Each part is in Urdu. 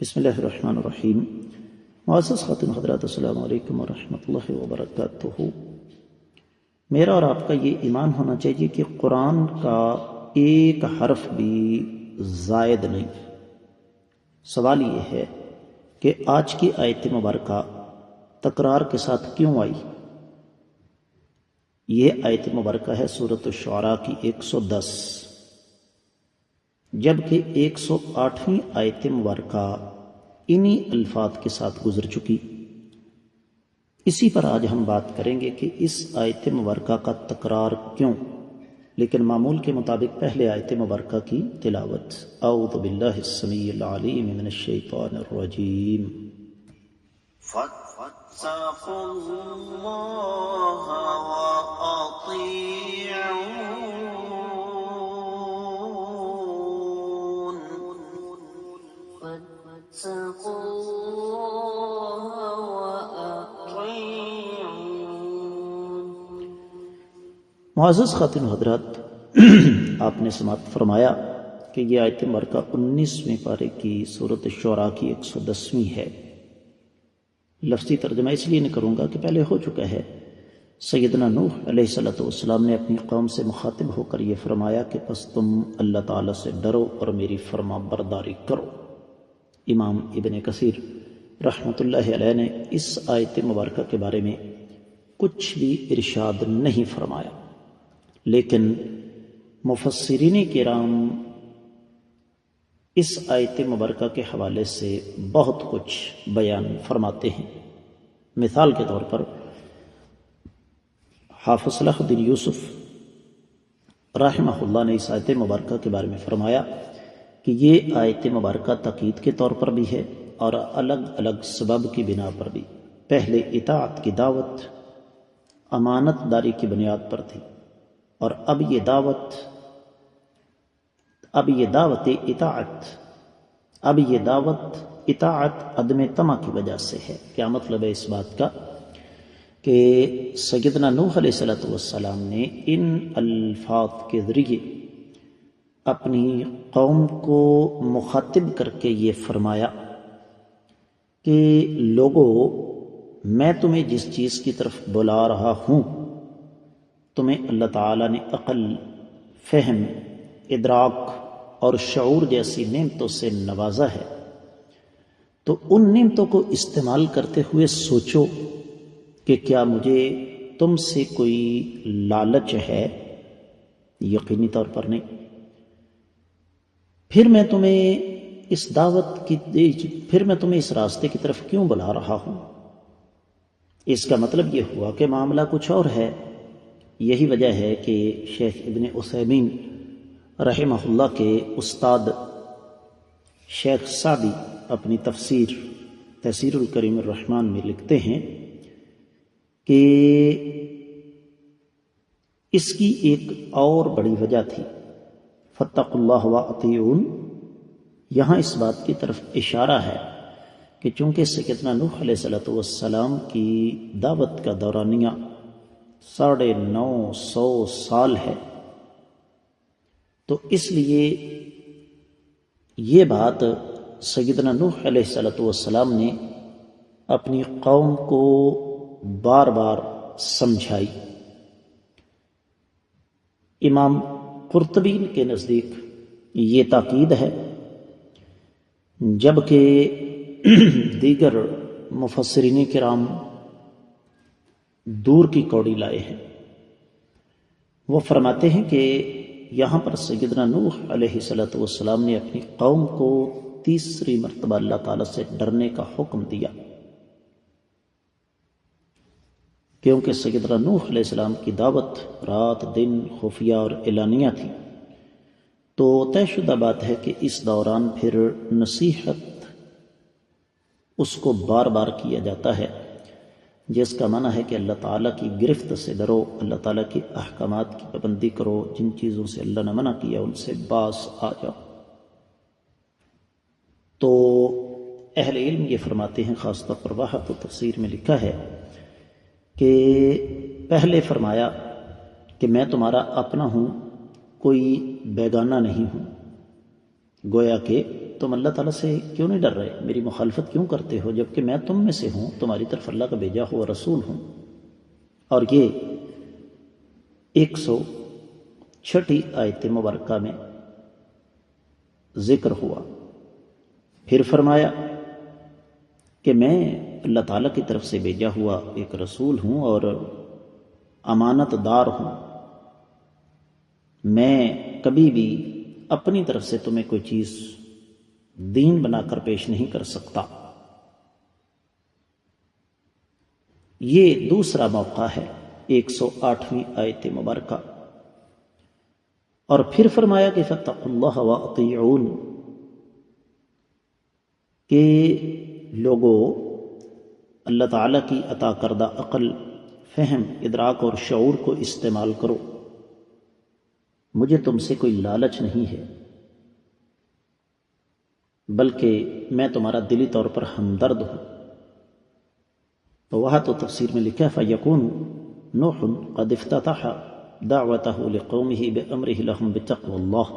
بسم اللہ الرحمن الرحیم۔ معزز خاتون حضرات، السلام علیکم ورحمۃ اللہ وبرکاتہ۔ میرا اور آپ کا یہ ایمان ہونا چاہیے کہ قرآن کا ایک حرف بھی زائد نہیں۔ سوال یہ ہے کہ آج کی آیت مبارکہ تکرار کے ساتھ کیوں آئی؟ یہ آیت مبارکہ ہے سورۃ الشعراء کی 110، جبکہ 108ویں آیت مبارکہ انہی الفاظ کے ساتھ گزر چکی۔ اسی پر آج ہم بات کریں گے کہ اس آیت مبارکہ کا تکرار کیوں، لیکن معمول کے مطابق پہلے آیت مبارکہ کی تلاوت۔ اعوذ باللہ السمیع العلیم من الشیطان الرجیم۔ فاتقوا اللہ وأطیعون فاتقوا اللہ وأطیعون۔ معزز خاتون حضرات، آپ نے سماعت فرمایا کہ یہ آیت مبارکہ 19ویں پارے کی سورۃ الشعراء کی 110ویں ہے۔ لفظی ترجمہ اس لیے نہیں کروں گا کہ پہلے ہو چکا ہے۔ سیدنا نوح علیہ السلام نے اپنی قوم سے مخاطب ہو کر یہ فرمایا کہ پس تم اللہ تعالیٰ سے ڈرو اور میری فرما برداری کرو۔ امام ابن کثیر رحمۃ اللہ علیہ نے اس آیت مبارکہ کے بارے میں کچھ بھی ارشاد نہیں فرمایا، لیکن مفسرین کرام اس آیت مبارکہ کے حوالے سے بہت کچھ بیان فرماتے ہیں۔ مثال کے طور پر حافظ صلاح الدین یوسف رحمہ اللہ نے اس آیت مبارکہ کے بارے میں فرمایا کہ یہ آیت مبارکہ تاکید کے طور پر بھی ہے اور الگ الگ سبب کی بنا پر بھی۔ پہلے اطاعت کی دعوت امانت داری کی بنیاد پر تھی، اور اب یہ دعوت اطاعت عدم طمع کی وجہ سے ہے۔ کیا مطلب ہے اس بات کا؟ کہ سیدنا نوح علیہ السلام نے ان الفاظ کے ذریعے اپنی قوم کو مخاطب کر کے یہ فرمایا کہ لوگو، میں تمہیں جس چیز کی طرف بلا رہا ہوں، تمہیں اللہ تعالیٰ نے عقل، فہم، ادراک اور شعور جیسی نعمتوں سے نوازا ہے، تو ان نعمتوں کو استعمال کرتے ہوئے سوچو کہ کیا مجھے تم سے کوئی لالچ ہے؟ یقینی طور پر نہیں۔ پھر میں تمہیں اس راستے کی طرف کیوں بلا رہا ہوں؟ اس کا مطلب یہ ہوا کہ معاملہ کچھ اور ہے۔ یہی وجہ ہے کہ شیخ ابن عثیمین رحمہ اللہ کے استاد شیخ سعدی اپنی تفسیر الکریم الرحمن میں لکھتے ہیں کہ اس کی ایک اور بڑی وجہ تھی۔ فاتقوا اللہ وأطیعون، یہاں اس بات کی طرف اشارہ ہے کہ چونکہ سیدنا نوح علیہ السلام کی دعوت کا دورانیہ 950 سال ہے، تو اس لیے یہ بات سیدنا نوح علیہ السلام نے اپنی قوم کو بار بار سمجھائی۔ امام قرطبی کے نزدیک یہ تاکید ہے، جبکہ دیگر مفسرین کرام دور کی کوڑی لائے ہیں۔ وہ فرماتے ہیں کہ یہاں پر سیدنا نوح علیہ السلام نے اپنی قوم کو تیسری مرتبہ اللہ تعالیٰ سے ڈرنے کا حکم دیا، کیونکہ سیدنا نوح علیہ السلام کی دعوت رات دن خفیہ اور اعلانیہ تھی، تو طے شدہ بات ہے کہ اس دوران پھر نصیحت اس کو بار بار کیا جاتا ہے، جس کا معنی ہے کہ اللہ تعالیٰ کی گرفت سے ڈرو، اللہ تعالیٰ کی احکامات کی پابندی کرو، جن چیزوں سے اللہ نے منع کیا ان سے باز آ جاؤ۔ تو اہل علم یہ فرماتے ہیں، خاص طور پر وحات و تفسیر میں لکھا ہے کہ پہلے فرمایا کہ میں تمہارا اپنا ہوں، کوئی بیگانہ نہیں ہوں، گویا کہ تم اللہ تعالیٰ سے کیوں نہیں ڈر رہے، میری مخالفت کیوں کرتے ہو، جبکہ میں تم میں سے ہوں، تمہاری طرف اللہ کا بھیجا ہوا رسول ہوں۔ اور یہ 106 آیت مبارکہ میں ذکر ہوا۔ پھر فرمایا کہ میں اللہ تعالیٰ کی طرف سے بھیجا ہوا ایک رسول ہوں اور امانت دار ہوں، میں کبھی بھی اپنی طرف سے تمہیں کوئی چیز دین بنا کر پیش نہیں کر سکتا۔ یہ دوسرا موقع ہے 108ویں آیت مبارکہ۔ اور پھر فرمایا کہ فاتقوا اللہ واطیعون، کہ لوگوں اللہ تعالیٰ کی عطا کردہ عقل، فہم، ادراک اور شعور کو استعمال کرو، مجھے تم سے کوئی لالچ نہیں ہے، بلکہ میں تمہارا دلی طور پر ہمدرد ہوں۔ تو وہاں تو تفسیر میں لکھا فَيَكُونُ نُوحٌ قَدْ افتتح دعوته لقومه بأمره لهم بتقوى اللہ۔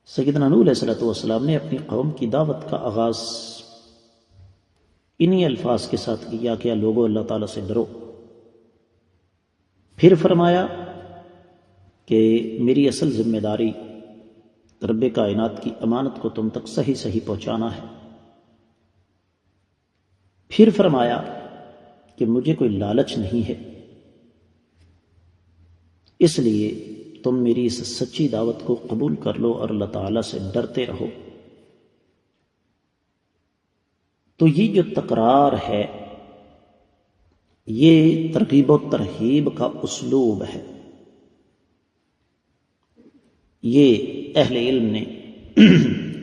سیدنا نوح علیہ السلام نے اپنی قوم کی دعوت کا آغاز انہی الفاظ کے ساتھ کیا کہ لوگوں اللہ تعالیٰ سے ڈرو۔ پھر فرمایا کہ میری اصل ذمہ داری رب کائنات کی امانت کو تم تک صحیح صحیح پہنچانا ہے۔ پھر فرمایا کہ مجھے کوئی لالچ نہیں ہے، اس لیے تم میری اس سچی دعوت کو قبول کر لو اور اللہ تعالیٰ سے ڈرتے رہو۔ تو یہ جو تکرار ہے یہ ترغیب و ترہیب کا اسلوب ہے، یہ اہل علم نے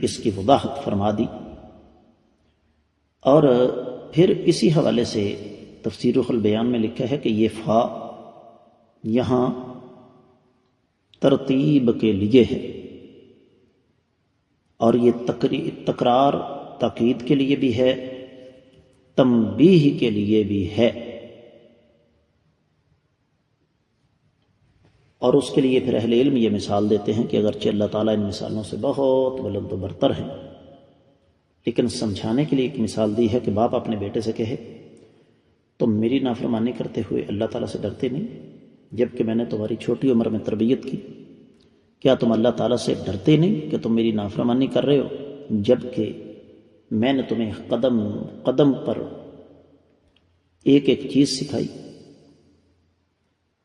اس کی وضاحت فرما دی۔ اور پھر اسی حوالے سے تفسیر روح البیان میں لکھا ہے کہ یہ فا یہاں ترتیب کے لیے ہے، اور یہ تکرار تاکید کے لیے بھی ہے، تنبیہ کے لیے بھی ہے، اور اس کے لیے پھر اہل علم یہ مثال دیتے ہیں کہ اگرچہ اللہ تعالیٰ ان مثالوں سے بہت بلند و برتر ہیں، لیکن سمجھانے کے لیے ایک مثال دی ہے کہ باپ اپنے بیٹے سے کہے تم میری نافرمانی کرتے ہوئے اللہ تعالیٰ سے ڈرتے نہیں جبکہ میں نے تمہاری چھوٹی عمر میں تربیت کی، کیا تم اللہ تعالیٰ سے ڈرتے نہیں کہ تم میری نافرمانی کر رہے ہو جبکہ میں نے تمہیں قدم قدم پر ایک ایک چیز سکھائی،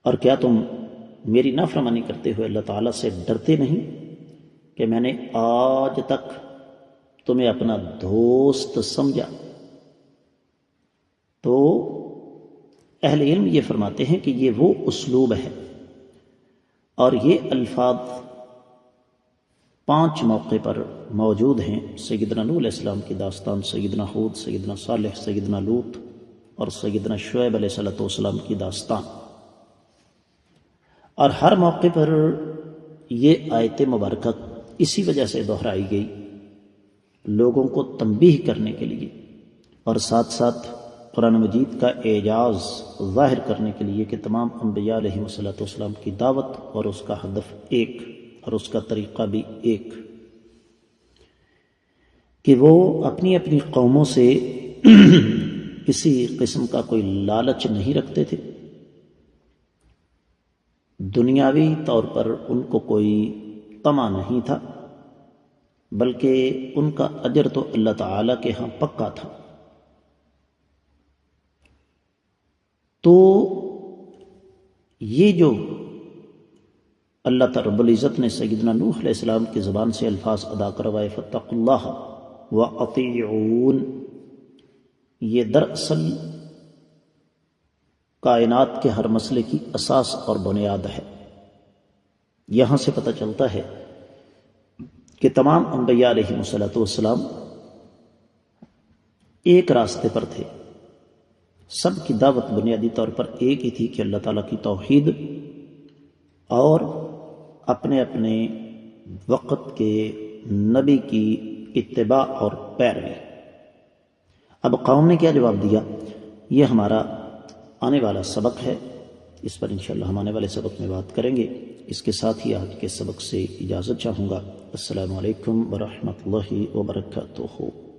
اور کیا تم میری نافرمانی کرتے ہوئے اللہ تعالیٰ سے ڈرتے نہیں کہ میں نے آج تک تمہیں اپنا دوست سمجھا۔ تو اہل علم یہ فرماتے ہیں کہ یہ وہ اسلوب ہے، اور یہ الفاظ 5 موقع پر موجود ہیں۔ سیدنا نوح علیہ السلام کی داستان، سیدنا ہود، سیدنا صالح، سیدنا لوط اور سیدنا شعیب علیہ السلام کی داستان، اور ہر موقع پر یہ آیت مبارکہ اسی وجہ سے دہرائی گئی، لوگوں کو تنبیہ کرنے کے لیے، اور ساتھ ساتھ قرآن مجید کا اعجاز ظاہر کرنے کے لیے کہ تمام انبیاء علیہ السلام کی دعوت اور اس کا ہدف ایک اور اس کا طریقہ بھی ایک، کہ وہ اپنی اپنی قوموں سے کسی قسم کا کوئی لالچ نہیں رکھتے تھے، دنیاوی طور پر ان کو کوئی طمع نہیں تھا، بلکہ ان کا اجر تو اللہ تعالیٰ کے ہاں پکا تھا۔ تو یہ جو اللہ تعالی رب العزت نے سیدنا نوح علیہ السلام کی زبان سے الفاظ ادا کروائے فاتقوا اللہ واطیعون، یہ دراصل کائنات کے ہر مسئلے کی اساس اور بنیاد ہے۔ یہاں سے پتہ چلتا ہے کہ تمام انبیاء علیہ السلام ایک راستے پر تھے، سب کی دعوت بنیادی طور پر ایک ہی تھی کہ اللہ تعالیٰ کی توحید اور اپنے اپنے وقت کے نبی کی اتباع اور پیروی۔ اب قوم نے کیا جواب دیا، یہ ہمارا آنے والا سبق ہے، اس پر انشاءاللہ ہم آنے والے سبق میں بات کریں گے۔ اس کے ساتھ ہی آج کے سبق سے اجازت چاہوں گا۔ السلام علیکم ورحمۃ اللہ وبرکاتہ۔